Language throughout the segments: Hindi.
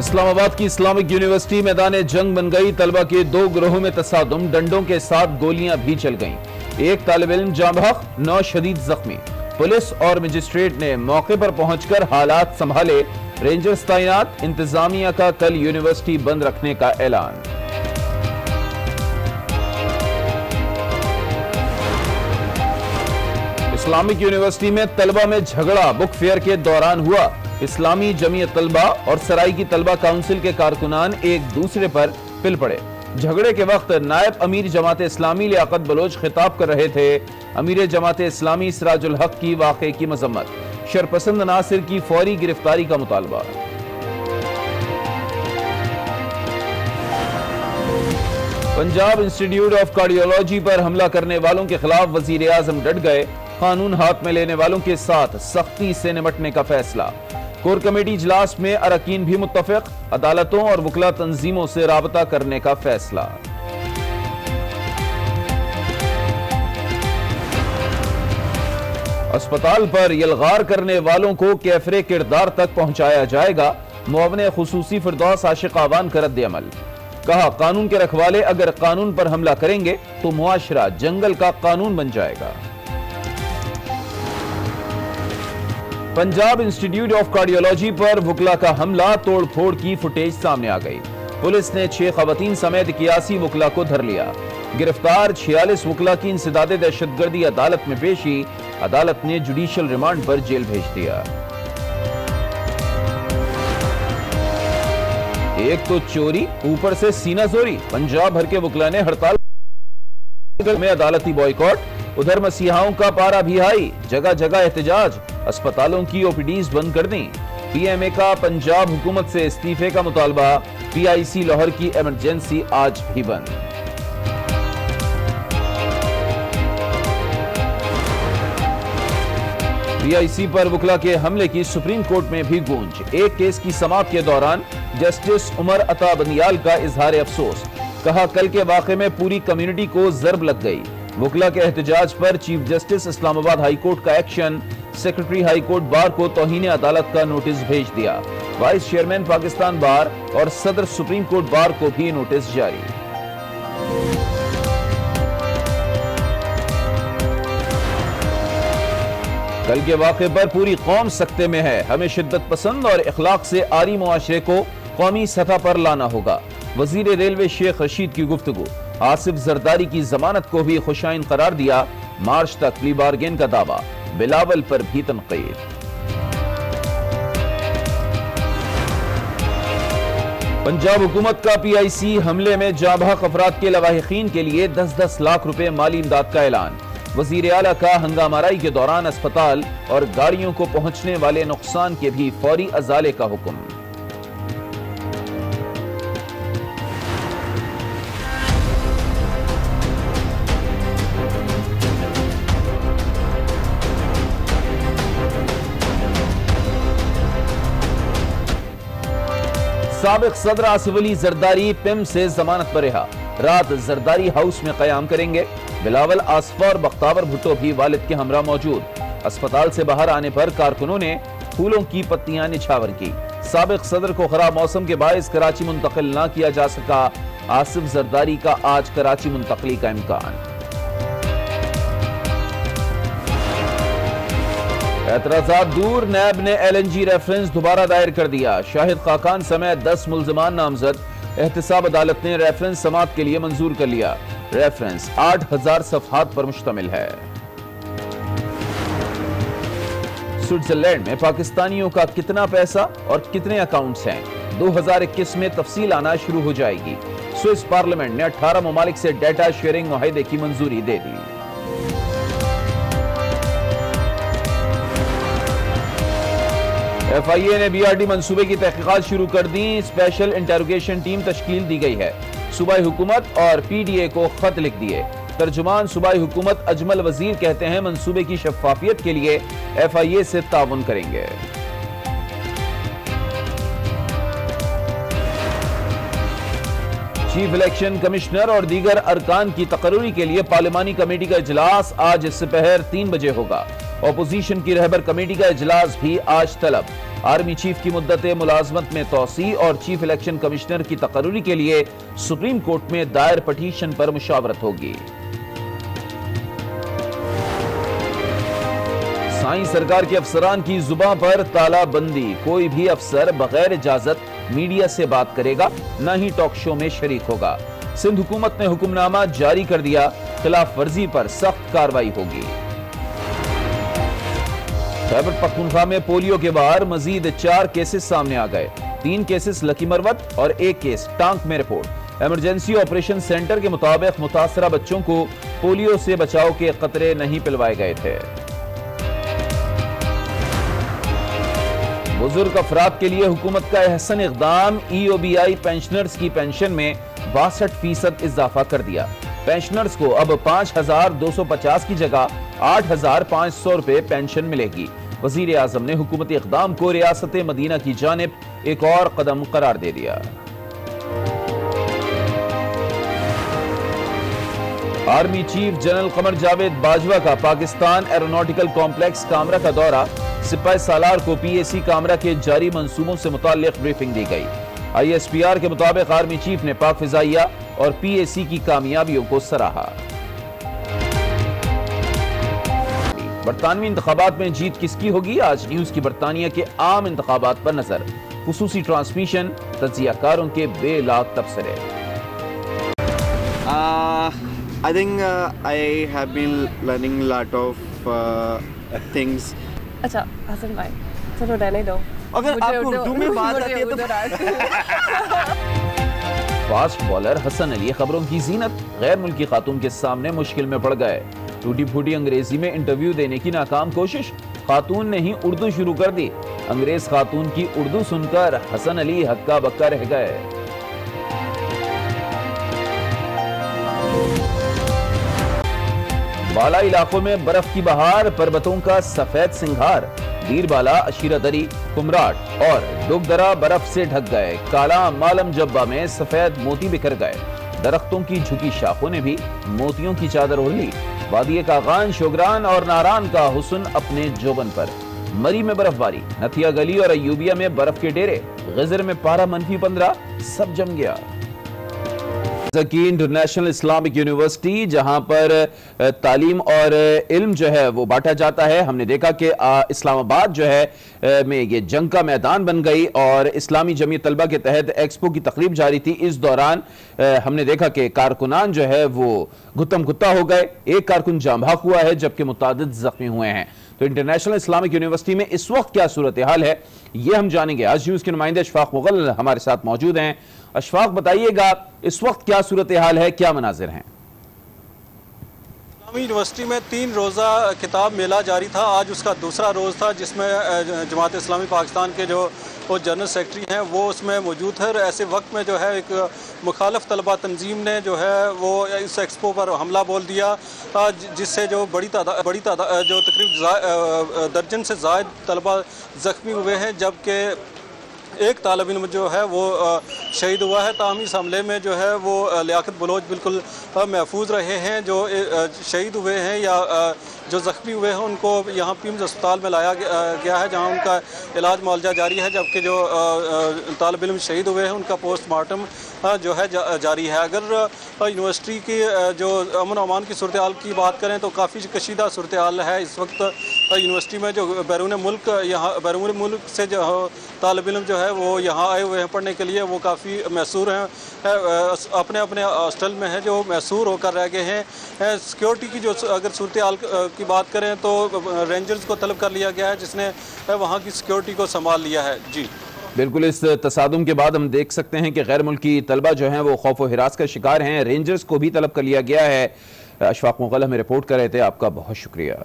इस्लामाबाद की इस्लामिक यूनिवर्सिटी मैदान जंग बन गई। तलबा के दो गिरोहों में तसादुम, डंडों के साथ गोलियां भी चल गईं। एक तालिब इल्म जाँ बहक, 9 शदीद जख्मी। पुलिस और मजिस्ट्रेट ने मौके पर पहुंचकर हालात संभाले। रेंजर्स तैनात। इंतजामिया का कल यूनिवर्सिटी बंद रखने का ऐलान। इस्लामिक यूनिवर्सिटी में तलबा में झगड़ा बुक फेयर के दौरान हुआ। इस्लामी जमीयत तलबा और सराइकी तलबा काउंसिल के कारकुनान एक दूसरे पर पिल पड़े। झगड़े के वक्त नायब अमीर जमात इस्लामी लियाकत बलोच खिताब कर रहे थे। अमीर जमात इस्लामी सिराजुल हक की वाक़े की मजम्मत। शरपसंद नासिर की फौरी गिरफ्तारी का मुतालबा। पंजाब इंस्टीट्यूट ऑफ कार्डियोलॉजी पर हमला करने वालों के खिलाफ वजीर आजम डट गए। कानून हाथ में लेने वालों के साथ सख्ती से निपटने का फैसला। कोर कमेटी इजलास में अरकान भी मुत्तफिक। अदालतों और वकला तंजीमों से राबता करने का फैसला। अस्पताल पर यलगार करने वालों को कैफरे किरदार तक पहुंचाया जाएगा। मुआवने खुसूसी फिरदौस आशिक आवान का रद्द अमल। कहा, कानून के रखवाले अगर कानून पर हमला करेंगे तो मुआशरा जंगल का कानून बन जाएगा। पंजाब इंस्टीट्यूट ऑफ कार्डियोलॉजी पर वकला का हमला, तोड़ फोड़ की फुटेज सामने आ गई। पुलिस ने 6 खवातीन समेत 81 वकला को धर लिया। गिरफ्तार 46 वकला की इंसदादे दहशतगर्दी अदालत में पेशी। अदालत ने जुडिशियल रिमांड पर जेल भेज दिया। एक तो चोरी, ऊपर से सीना जोरी। पंजाब भर के वकला ने हड़ताल में अदालती बॉयकॉट। उधर मसीहाओं का पारा भी हाई, जगह जगह एहतजाज। अस्पतालों की ओपीडीज बंद कर दी। पीएमए का पंजाब हुकूमत से इस्तीफे का मुतालबा। पीआईसी लाहौर की इमरजेंसी आज भी बंद। पीआईसी पर वकला के हमले की सुप्रीम कोर्ट में भी गूंज। एक केस की समाअत के दौरान जस्टिस उमर अता बंदियाल का इजहार अफसोस। कहा, कल के वाक़े में पूरी कम्युनिटी को जर्ब लग गई। वकला के एहतजाज पर chief justice Islamabad high court का action. Secretary high court bar को तौहीन अदालत का नोटिस भेज दिया। वाइस चेयरमैन पाकिस्तान बार और सदर सुप्रीम कोर्ट बार को भी नोटिस जारी। कल के वाक़े पर पूरी कौम सख्ते में है। हमें शिद्दत पसंद और इखलाक से आरी मुआशरे को कौमी सतह पर लाना होगा। वजीर रेलवे शेख रशीद की गुफ्तगू। आसिफ जरदारी की जमानत को भी खुशाइन करार दिया। मार्च तक प्ली बार्गेन का दावा। बिलावल पर भी तनकीद। पंजाब हुकूमत का पीआईसी हमले में जाँ बहक अफराद के लवाहिकीन के लिए 10-10 लाख रुपए माली इमदाद का ऐलान। वजीर आला का हंगामाराई के दौरान अस्पताल और गाड़ियों को पहुंचने वाले नुकसान के भी फौरी अजाले का हुक्म। साबिक सदर आसिफ अली जरदारी पिम से जमानत पर रिहा। रात जरदारी हाउस में कयाम करेंगे। बिलावल, आसफा और बख्तावर भुट्टो भी वालिद के हमरा मौजूद। अस्पताल से बाहर आने पर कारकुनों ने फूलों की पत्तियां निछावर की। साबिक सदर को खराब मौसम के बायस कराची मुंतकिल न किया जा सका। आसिफ जरदारी का आज कराची मुंतकली का इम्कान। एतराज़ात दूर, नैब ने LNG रेफरेंस दोबारा दायर कर दिया। शाहिद खाकान समेत 10 मुल्ज़िमान नामजद। एहतसाब अदालत ने रेफरेंस समाअत के लिए मंजूर कर लिया। रेफरेंस 8000 सफ़हात पर मुश्तमिल है। स्विट्जरलैंड में पाकिस्तानियों का कितना पैसा और कितने अकाउंट्स हैं, 2021 में तफसील आना शुरू हो जाएगी। स्विस पार्लियामेंट ने 18 ममालिक से डेटा शेयरिंग मुआहदे की मंजूरी दे दी। FIA ने BRD मंसूबे की तहकीकात शुरू कर दी। स्पेशल इंटेरोगेशन टीम तश्कील दी गई है। सूबाई हुकूमत और PDA को खत लिख दिए। तर्जुमान सूबाई हुकूमत अजमल वजीर कहते हैं मंसूबे की शफाफियत के लिए FIA से ताउन करेंगे। चीफ इलेक्शन कमिश्नर और दीगर अरकान की तकर्री के लिए पार्लिमानी कमेटी का इजलास आज दोपहर 3 बजे होगा। ऑपोजिशन की रहबर कमेटी का इजलास भी आज तलब। आर्मी चीफ की मुद्दत मुलाजमत में तोसी और चीफ इलेक्शन कमिश्नर की तकर्री के लिए सुप्रीम कोर्ट में दायर पटिशन पर मुशावरत होगी। साईं सरकार के अफसरान की जुबान पर तालाबंदी, कोई भी अफसर बगैर इजाजत मीडिया से बात करेगा, न ही टॉक शो में शरीक होगा। सिंध हुकूमत ने हुक्मनामा जारी कर दिया, खिलाफ वर्जी पर सख्त कार्रवाई होगी। खैबर पख्तूनख्वा में पोलियो के बाहर मजीद 4 केसेस सामने आ गए। 3 केसेस लकी मरवत और 1 केस टांक में रिपोर्ट। इमरजेंसी ऑपरेशन सेंटर के मुताबिक मुतासरा बच्चों को पोलियो से बचाव के कतरे नहीं पिलवाए गए थे। बुजुर्ग अफराद के लिए हुकूमत का एहसन इक़दाम, EOBI पेंशनर्स की पेंशन में 62% इजाफा कर दिया। पेंशनर्स को अब 5,250 की जगह 8,500 रुपए पेंशन मिलेगी। वजीर आजम ने हुकूमती इक़दाम को रियासत मदीना की जानिब एक और कदम करार दे दिया। Army chief general Qamar Javed Bajwa का पाकिस्तान एरोनॉटिकल कॉम्प्लेक्स कामरा का दौरा। सिपाही सालार को PAC कामरा के जारी मंसूबों से मुताल्लिक ब्रीफिंग दी गई। ISPR के मुताबिक आर्मी चीफ ने पाक फिजाइया और PAC की कामयाबियों को सराहा। बरतानवी इंतखाबात में जीत किसकी होगी? आज न्यूज की बरतानिया के आम इंतखाबात पर नजर, खुसूसी ट्रांसमिशन, तज्जियाकारों के बेलाग तबसरे। I think I have been learning a lot of things. अच्छा हसन भाई, चलो रहने दो। अगर आपको उर्दू में बात आती है तो फास्ट बॉलर हसन अली खबरों की जीनत, गैर मुल्की खातून के सामने मुश्किल में पड़ गए। टूटी फूटी अंग्रेजी में इंटरव्यू देने की नाकाम कोशिश, खातून ने ही उर्दू शुरू कर दी। अंग्रेज खातून की उर्दू सुनकर हसन अली हक्का बक्का रह गए। बाला इलाकों में बर्फ की बहार, पर्वतों का सफेद सिंगार। बीरबाला, अशीरदरी, कुमराट और डुगदरा बर्फ से ढक गए। काला मालम जब्बा में सफेद मोती बिखर गए। दरख्तों की झुकी शाखों ने भी मोतियों की चादर ओढ़ ली। वादिये कागान, शोगरान और नारान का हुस्न अपने जोबन पर। मरी में बर्फबारी, नथिया गली और अयूबिया में बर्फ के डेरे। गजर में पारा -15, सब जम गया। की इंटरनेशनल इस्लामिक यूनिवर्सिटी, जहां पर तालीम और इल्म जो है वो बांटा जाता है। हमने देखा कि इस्लामाबाद जो है में ये जंग का मैदान बन गई और इस्लामी जमीयत तलबा के तहत एक्सपो की तकरीब जारी थी। इस दौरान हमने देखा कि कारकुनान जो है वो गुत्तम गुत्ता हो गए। एक कारकुन जाम भाग हुआ है जबकि मुतादिद जख्मी हुए हैं। तो इंटरनेशनल इस्लामिक यूनिवर्सिटी में इस वक्त क्या सूरत हाल है, ये हम जानेंगे। आज न्यूज के नुमाइंदे अशफाक मुगल हमारे साथ मौजूद हैं। अशफाक, बताइएगा इस वक्त क्या सूरत हाल है, क्या मनाजिर हैं? इस्लामी यूनिवर्सिटी में 3 रोज़ा किताब मेला जारी था। आज उसका दूसरा रोज़ था जिसमें जमात इस्लामी पाकिस्तान के जो जनरल सेक्रेटरी हैं वो उसमें मौजूद है। ऐसे वक्त में जो है एक मुखालफ तलबा तंजीम ने जो है वो इस एक्सपो पर हमला बोल दिया, जिससे जो बड़ी तादाद जो तकरीबन दर्जन से ज़ायद तलबा ज़ख्मी हुए हैं, जबकि एक तालिब इल्म जो है वो शहीद हुआ है। ताहम इस हमले में जो है वो लियाकत बलोच बिल्कुल महफूज रहे हैं। जो शहीद हुए हैं या जो ज़ख्मी हुए हैं उनको यहाँ पीम्स अस्पताल में लाया गया है, जहाँ उनका इलाज मुआवजा जारी है, जबकि जो तालिब इल्म शहीद हुए हैं उनका पोस्टमार्टम जो है जारी है। अगर यूनिवर्सिटी की जो अमन अमान की सूरत हाल की बात करें तो काफ़ी कशीदा सूरत हाल है इस वक्त यूनिवर्सिटी में। जो बैरून मुल्क से जो तालिब इल्म जो है वो यहाँ आए हुए हैं पढ़ने के लिए, वो काफ़ी मैसूर हैं, अपने अपने हॉस्टल में हैं, जो मैसूर होकर रह गए हैं। सिक्योरिटी की जो अगर सूरत हाल की बात करें तो रेंजर्स को तलब कर लिया गया है, जिसने वहाँ की सिक्योरिटी को संभाल लिया है। जी बिल्कुल, इस तसादुम के बाद हम देख सकते हैं कि गैर मुल्की तलबा जो हैं वो खौफ व हिरास का शिकार हैं। रेंजर्स को भी तलब कर लिया गया है। अशफाक मुगल हमें रिपोर्ट कर रहे थे, आपका बहुत शुक्रिया।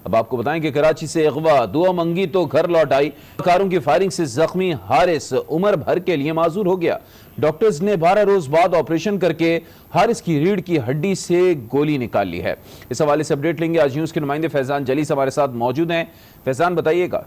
अब आपको बताएं कि कराची से अगवा, दुआ मंगी तो घर लौट आई। कारों की फायरिंग से जख्मी हारिस उम्र भर के लिए माजूर हो गया। डॉक्टर्स ने 12 रोज बाद ऑपरेशन करके हारिस की रीढ़ की हड्डी से गोली निकाल ली है। इस हवाले से अपडेट लेंगे। आज न्यूज के नुमाइंदे फैजान जलीस हमारे साथ मौजूद हैं। फैजान, बताइएगा।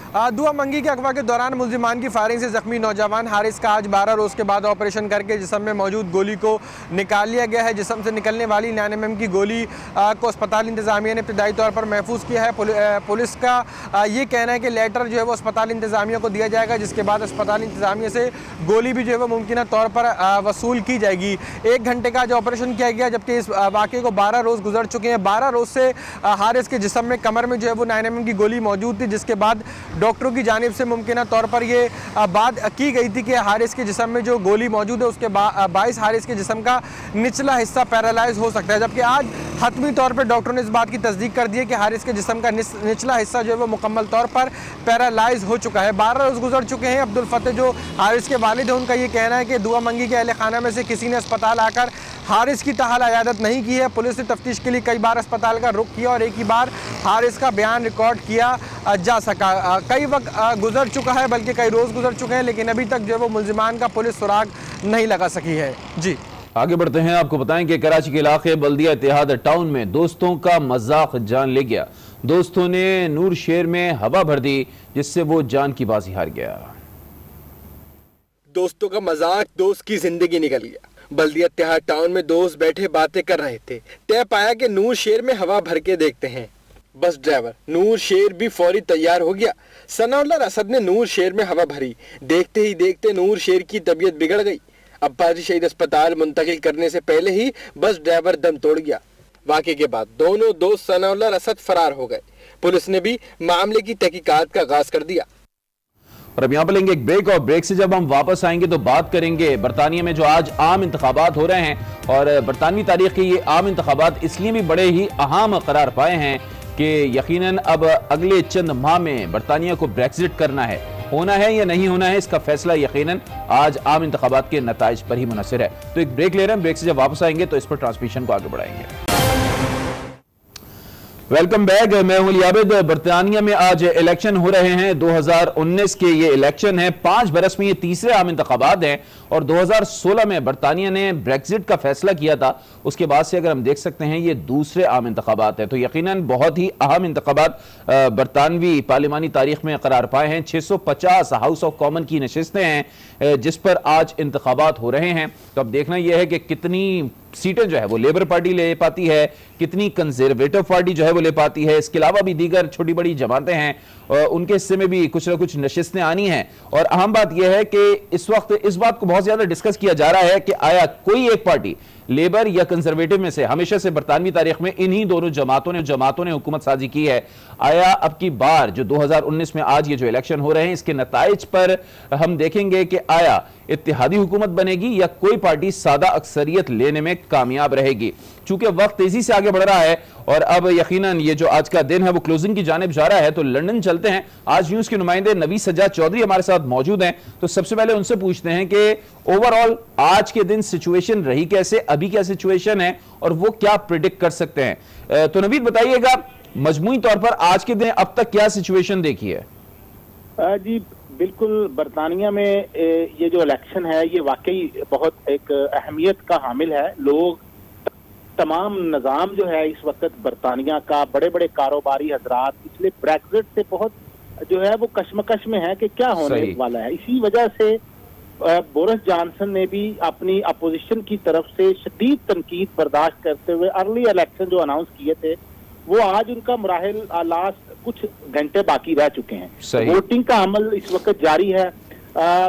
दुआ मंगी के अगवा के दौरान मुल्जिमान की फायरिंग से जख्मी नौजवान हारिस का आज 12 रोज़ के बाद ऑपरेशन करके जिस्म में मौजूद गोली को निकाल लिया गया है। जिस्म से निकलने वाली 9 mm की गोली को अस्पताल इंतज़ामिया ने इब्तदाई तौर पर महफूज किया है। पुलिस का ये कहना है कि लेटर जो है वो अस्पताल इंतज़ामिया को दिया जाएगा, जिसके बाद अस्पताल इंतज़ामिया से गोली भी जो है वो मुमकिन तौर पर वसूल की जाएगी। 1 घंटे का आज ऑपरेशन किया गया, जबकि इस वाक़े को 12 रोज़ गुजर चुके हैं। 12 रोज़ से हारिस के जिस्म में कमर में जो है वो 9 mm की गोली मौजूद थी, जिसके बाद डॉक्टरों की जानिब से मुमकिन तौर पर ये बात की गई थी कि हारिस के जिस्म में जो गोली मौजूद है उसके बाइस हारिस के जिस्म का निचला हिस्सा पैरालाइज हो सकता है। जबकि आज हतमी तौर पर डॉक्टरों ने इस बात की तस्दीक कर दी है कि हारिस के जिस्म का निचला हिस्सा जो है वो मुकम्मल तौर पर पैरालाइज हो चुका है। 12 रोज़ गुजर चुके हैं। अब्दुल फतेह जो हारिस के वालिद हैं, उनका ये कहना है कि दुआ मंगी के अहले खाना में से किसी ने अस्पताल आकर हारिस की ताहाल इयादत नहीं की है। पुलिस ने तफ्तीश के लिए कई बार अस्पताल का रुख किया और एक ही बार हारिस का बयान रिकॉर्ड किया जा सका। कई वक्त गुजर चुका है, बल्कि कई रोज़ गुजर चुके हैं, लेकिन अभी तक जो है वो मुल्जिमान का पुलिस सुराग नहीं लगा सकी है। जी आगे बढ़ते हैं। आपको बताएं कि कराची के इलाके बल्दिया इत्तेहाद टाउन में दोस्तों का मजाक जान ले गया। दोस्तों ने नूर शेर में हवा भर दी, जिससे वो जान की बाजी हार गया। दोस्तों का मजाक दोस्त की जिंदगी निकल गया। बल्दिया इत्तेहाद टाउन में दोस्त बैठे बातें कर रहे थे। तय पाया कि नूर शेर में हवा भर के देखते हैं। बस ड्राइवर नूर शेर भी फौरी तैयार हो गया। सनाउल्लाह असद ने नूर शेर में हवा भरी। देखते ही देखते नूर शेर की तबीयत बिगड़ गई। अब्बासी शहीद अस्पताल मुंतकिल करने से पहले ही बस ड्राइवर दम तोड़ गया। वाक़े के बाद दोनों दोस्त सनाउल्लाह असद फरार हो गए। पुलिस ने भी मामले की तहकीकात का आगाज कर दिया। और अब यहाँ पर लेंगे एक ब्रेक, और ब्रेक से जब हम वापस आएंगे तो बात करेंगे बरतानिया में जो आज आम इंतखाबात हो रहे हैं। और बरतानवी तारीख के ये आम इंतखाबात इसलिए भी बड़े ही अहम करार पाए हैं कि यकीनन अब अगले चंद माह में बरतानिया को ब्रेक्जिट करना है। होना है या नहीं होना है, इसका फैसला यकीनन आज आम इंतखाबात के नताइज पर ही मुनहसर है। तो एक ब्रेक ले रहे हैं, ब्रेक से जब वापस आएंगे तो इस पर ट्रांसमिशन को आगे बढ़ाएंगे। वेलकम बैक, मैं हूं लियाबिद। बरतानिया में आज इलेक्शन हो रहे हैं। 2019 के ये इलेक्शन है। 5 बरस में ये तीसरे आम इंतखाबात हैं और 2016 में बरतानिया ने ब्रेक्जिट का फैसला किया था। उसके बाद से अगर हम देख सकते हैं ये दूसरे आम इंतखाबात है, तो यकीनन बहुत ही अहम इंतखाबात बरतानवी पार्लिमानी तारीख में करार पाए हैं। 650 हाउस ऑफ कॉमन की नशिस्तें हैं जिस पर आज इंतखाबात हो रहे हैं। तो अब देखना यह है कि कितनी सीटें जो है वो लेबर पार्टी ले पाती है, कितनी कंजर्वेटिव पार्टी जो है वो ले पाती है। इसके अलावा भी दीगर छोटी बड़ी जमातें हैं, उनके हिस्से में भी कुछ ना कुछ नशिस्तें आनी हैं। और अहम बात यह है कि इस वक्त इस बात को बहुत ज्यादा डिस्कस किया जा रहा है कि आया कोई एक पार्टी लेबर या कंजर्वेटिव में से, हमेशा से बरतानवी तारीख में इन्हीं दोनों जमातों ने हुकूमत साजी की है, आया अब की बार जो 2019 में आज ये जो इलेक्शन हो रहे हैं इसके नताइज पर हम देखेंगे कि आया इत्तेहादी हुकूमत बनेगी या कोई पार्टी सादा अक्सरियत लेने में कामयाब रहेगी। चूंकि वक्त तेजी से आगे बढ़ रहा है और अब यकीनन ये जो आज का दिन है वो क्लोजिंग की जानिब जा रहा है, तो लंदन चलते हैं। आज न्यूज के नुमाइंदे नवी सज्जाद चौधरी हमारे साथ मौजूद हैं। तो सबसे पहले उनसे पूछते हैं कि ओवरऑल आज के दिन सिचुएशन रही कैसे, अभी क्या सिचुएशन है और वो क्या प्रिडिक्ट कर सकते हैं। तो नवीद बताइएगा, मजमूई तौर पर आज के दिन अब तक क्या सिचुएशन देखी है? जी बिल्कुल, बरतानिया में ये जो इलेक्शन है ये वाकई बहुत एक अहमियत का हामिल है। लोग तमाम निज़ाम जो है इस वक्त बरतानिया का, बड़े बड़े कारोबारी हजरात इसलिए ब्रेक्जिट से बहुत जो है वो कश्मकश में है कि क्या होने वाला है। इसी वजह से बोरिस जॉनसन ने भी अपनी अपोजिशन की तरफ से शदीद तनकीद बर्दाश्त करते हुए अर्ली इलेक्शन जो अनाउंस किए थे वो आज उनका मराहिल लास्ट कुछ घंटे बाकी रह चुके हैं। वोटिंग का अमल इस वक्त जारी है।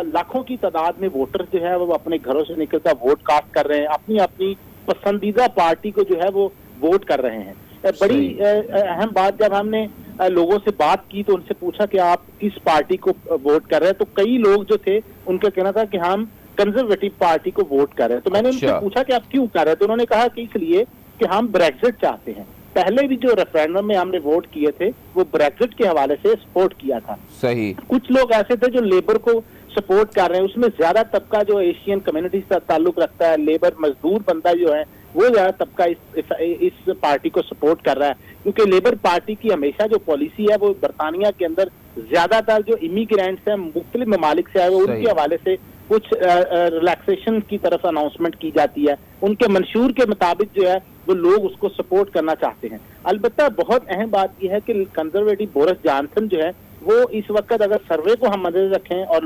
लाखों की तादाद में वोटर जो है वो अपने घरों से निकलकर वोट कास्ट कर रहे हैं, अपनी अपनी पसंदीदा पार्टी को जो है वो वोट कर रहे हैं। बड़ी अहम बात, जब हमने लोगों से बात की तो उनसे पूछा कि आप किस पार्टी को वोट कर रहे हैं, तो कई लोग जो थे उनका कहना था कि हम कंजर्वेटिव पार्टी को वोट कर रहे हैं। तो मैंने उनसे पूछा कि आप क्यों कर रहे हैं, तो उन्होंने कहा कि इसलिए कि हम ब्रेक्जिट चाहते हैं। पहले भी जो रेफरेंडम में हमने वोट किए थे वो ब्रेक्जिट के हवाले से सपोर्ट किया था। सही। कुछ लोग ऐसे थे जो लेबर को सपोर्ट कर रहे हैं, उसमें ज्यादा तबका जो एशियन कम्युनिटी से ताल्लुक रखता है, लेबर मजदूर बंदा जो है वो ज्यादा तबका इस पार्टी को सपोर्ट कर रहा है, क्योंकि लेबर पार्टी की हमेशा जो पॉलिसी है वो बरतानिया के अंदर ज्यादातर जो इमिग्रेंट्स हैं मुख्तलिफ ममालिक से आए हुए उनके हवाले से कुछ रिलैक्सेशन की तरफ अनाउंसमेंट की जाती है। उनके मंशूर के मुताबिक जो है वो लोग उसको सपोर्ट करना चाहते हैं। अलबत्ता बहुत अहम बात यह है कि कंजर्वेटिव बोरिस जॉनसन जो है वो इस वक्त अगर सर्वे को हम मद्देनजर रखें और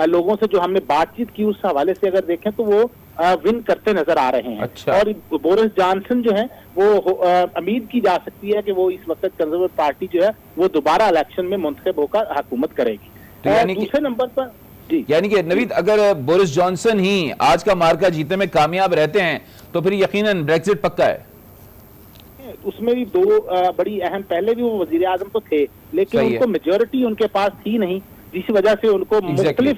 लोगों से जो हमने बातचीत की उस हवाले से अगर देखें तो वो विन करते नजर आ रहे हैं। अच्छा। और बोरिस जॉनसन जो है वो उम्मीद की जा सकती है कि वो इस वक्त कंजर्वेटिव पार्टी जो है वो दोबारा इलेक्शन में मुंतखब होकर हुकूमत करेगी। तो यानी दूसरे नंबर पर जी, यानी कि नवीद, अगर बोरिस जॉनसन ही आज का मार्का जीतने में कामयाब रहते हैं तो फिर यकीनन ब्रेक्जिट पक्का है। उसमें भी दो बड़ी अहम, पहले भी वो वजीर आजम तो थे लेकिन उनको मेजोरिटी उनके पास थी नहीं, जिस वजह से उनको मुख्तलिफ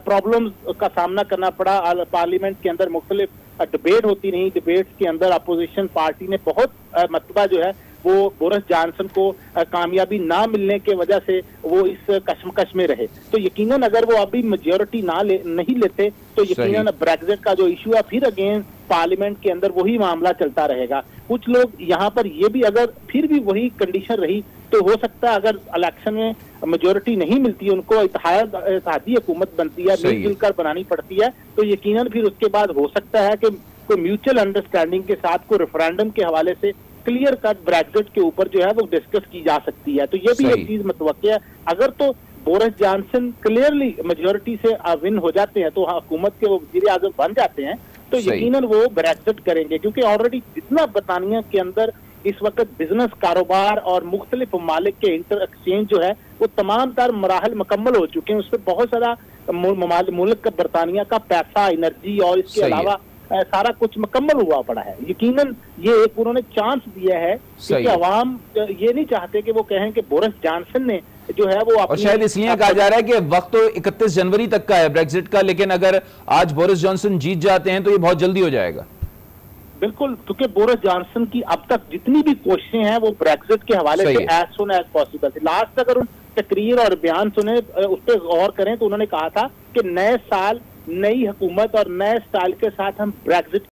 प्रॉब्लम्स का सामना करना पड़ा। पार्लियामेंट के अंदर मुख्तलिफ डिबेट होती रही, डिबेट्स के अंदर अपोजिशन पार्टी ने बहुत मरतबा जो है वो बोरिस जॉनसन को कामयाबी ना मिलने के वजह से वो इस कशमकश में रहे। तो यकीनन अगर वो अभी मेजोरिटी नहीं लेते तो यकीनन ब्रेक्जिट का जो इशू है फिर अगेन पार्लियामेंट के अंदर वही मामला चलता रहेगा। कुछ लोग यहाँ पर ये भी, अगर फिर भी वही कंडीशन रही तो हो सकता है अगर इलेक्शन में मेजोरिटी नहीं मिलती, उनको इत्तेहादी हुकूमत बनती है, मिलजुल कर बनानी पड़ती है, तो यकीनन फिर उसके बाद हो सकता है कि कोई म्यूचुअल अंडरस्टैंडिंग के साथ कोई रेफरेंडम के हवाले से क्लियर कट ब्रेक्जिट के ऊपर जो है वो डिस्कस की जा सकती है। तो ये भी एक चीज मुतवक्किल है। अगर तो बोरिस जॉनसन क्लियरली मेजोरिटी से विन हो जाते हैं तो हुकूमत के वो वजीर आजम बन जाते हैं तो यकीनन वो ब्रेक्जिट करेंगे, क्योंकि ऑलरेडी जितना बरतानिया के अंदर इस वक्त बिजनेस, कारोबार और मुख्तलिफ ममालिक के इंटर एक्सचेंज जो है वो तमाम तर मराहल मुकम्मल हो चुके हैं। उस पर बहुत सारा मुल्क का बरतानिया का पैसा, एनर्जी और इसके अलावा सारा कुछ मुकम्मल हुआ पड़ा है। यकीनन ये एक उन्होंने चांस दिया है क्योंकि अवाम ये नहीं चाहते कि वो कहें कि बोरिस जॉनसन ने जो है वो, और शायद इसलिए कहा जा रहा है कि वक्त तो 31 जनवरी तक का है ब्रेक्जिट का, लेकिन अगर आज बोरिस जॉनसन जीत जाते हैं तो ये बहुत जल्दी हो जाएगा। बिल्कुल, क्योंकि बोरिस जॉनसन की अब तक जितनी भी कोशिशें हैं वो ब्रेक्जिट के हवाले से एज सुन एज पॉसिबल थी। लास्ट अगर उन तकरीर और बयान सुने, उस पर गौर करें तो उन्होंने कहा था कि नए साल, नई हुकूमत और नए स्टाइल के साथ हम ब्रेक्जिट